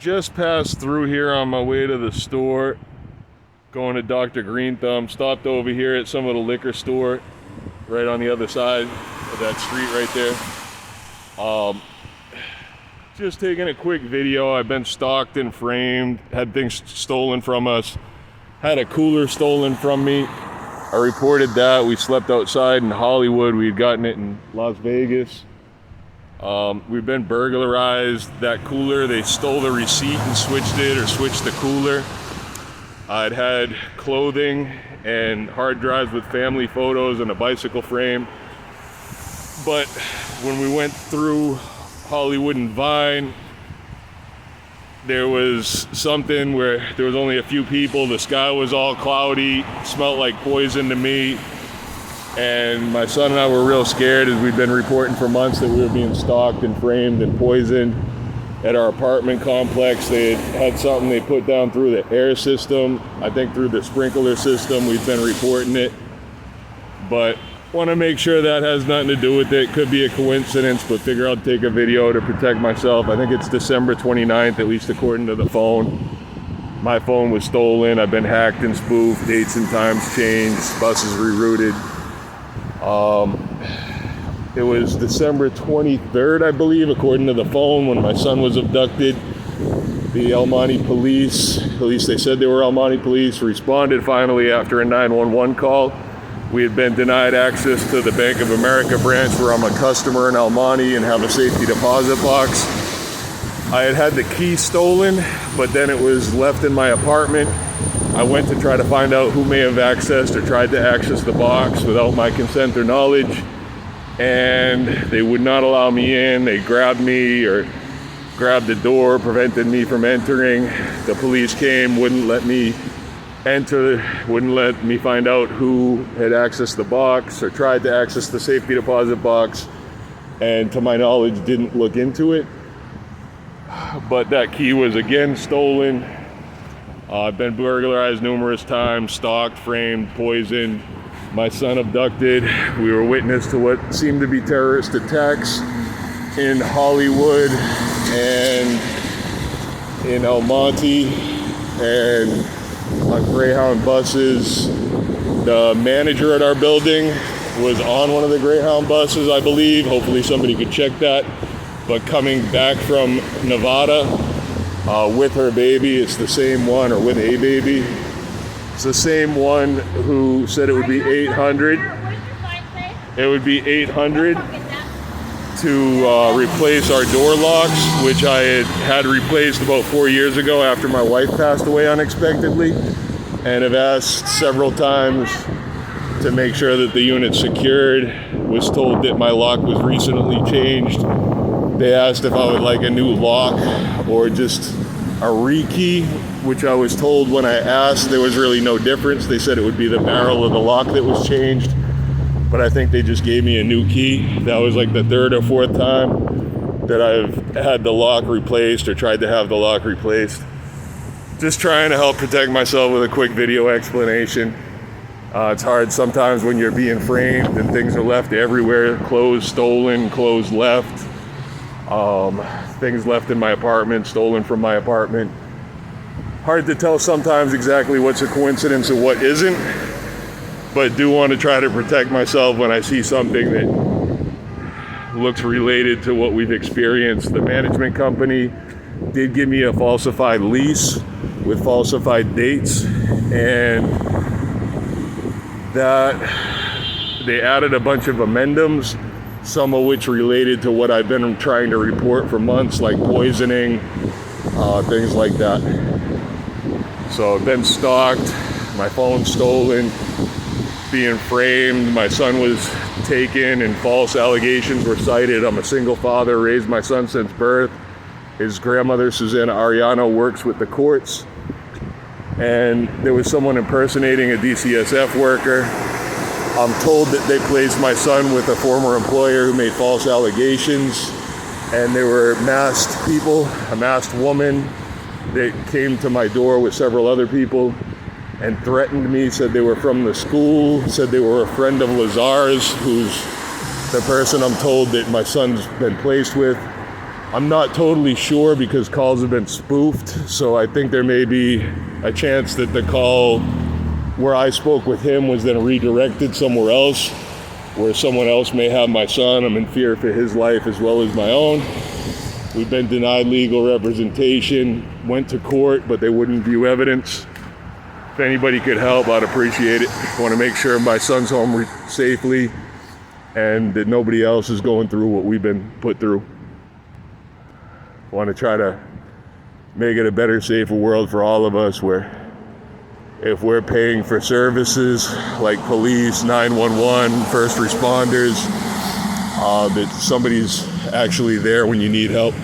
Just passed through here on my way to the store, going to Dr. Green Thumb. Stopped over here at some of the liquor store right on the other side of that street right there. Just taking a quick video. I've been stalked and framed, had things stolen from us, had a cooler stolen from me. I reported that. We slept outside in Hollywood. We had gotten it in Las Vegas. We've been burglarized. That cooler, they stole the receipt and switched it, or switched the cooler. I'd had clothing and hard drives with family photos and a bicycle frame. But when we went through Hollywood and Vine, there was something where there was only a few people. The sky was all cloudy, smelled like poison to me. And my son and I were real scared, as we'd been reporting for months that we were being stalked and framed and poisoned at our apartment complex. They had something they put down through the air system, I think through the sprinkler system. We've been reporting it, but want to make sure that has nothing to do with it. Could be a coincidence, but figure I'll take a video to protect myself. I think it's December 29th, at least according to the phone. My phone was stolen. I've been hacked and spoofed, dates and times changed, buses rerouted. It was December 23rd, I believe, according to the phone, when my son was abducted. The El Monte police, at least they said they were El Monte police, responded finally after a 911 call. We had been denied access to the Bank of America branch where I'm a customer in El Monte and have a safety deposit box. I had the key stolen, but then it was left in my apartment. I went to try to find out who may have accessed or tried to access the box without my consent or knowledge, and they would not allow me in. They grabbed me or grabbed the door, prevented me from entering. The police came, wouldn't let me enter, wouldn't let me find out who had accessed the box or tried to access the safety deposit box, and to my knowledge didn't look into it. But that key was again stolen. I've been burglarized numerous times, stalked, framed, poisoned, my son abducted. We were witness to what seemed to be terrorist attacks in Hollywood and in El Monte and on Greyhound buses. The manager at our building was on one of the Greyhound buses, I believe. Hopefully somebody could check that. But coming back from Nevada with her baby, it's the same one, or with a baby. It's the same one who said it would be $800. It would be $800 to replace our door locks, which I had replaced about 4 years ago after my wife passed away unexpectedly, and have asked several times to make sure that the unit's secured. Was told that my lock was recently changed. They asked if I would like a new lock or just a rekey, which I was told when I asked there was really no difference. They said it would be the barrel of the lock that was changed, but I think they just gave me a new key. That was like the third or fourth time that I've had the lock replaced or tried to have the lock replaced. Just trying to help protect myself with a quick video explanation. It's hard sometimes when you're being framed and things are left everywhere, clothes stolen, clothes left. Things left in my apartment, stolen from my apartment. Hard to tell sometimes exactly what's a coincidence and what isn't, but do want to try to protect myself when I see something that looks related to what we've experienced. The management company did give me a falsified lease with falsified dates, and that they added a bunch of amendments, some of which related to what I've been trying to report for months, like poisoning, things like that. So I've been stalked, my phone stolen, being framed, my son was taken and false allegations were cited. I'm a single father, raised my son since birth. His grandmother, Susanna Ariano, works with the courts. And there was someone impersonating a DCSF worker. I'm told that they placed my son with a former employer who made false allegations, and there were masked people, a masked woman that came to my door with several other people and threatened me, said they were from the school, said they were a friend of Lazar's, who's the person I'm told that my son's been placed with. I'm not totally sure because calls have been spoofed, so I think there may be a chance that the call where I spoke with him was then redirected somewhere else, where someone else may have my son. I'm in fear for his life as well as my own. We've been denied legal representation, went to court, but they wouldn't view evidence. If anybody could help, I'd appreciate it. I want to make sure my son's home safely and that nobody else is going through what we've been put through. I want to try to make it a better, safer world for all of us, where if we're paying for services like police, 911, first responders, that somebody's actually there when you need help.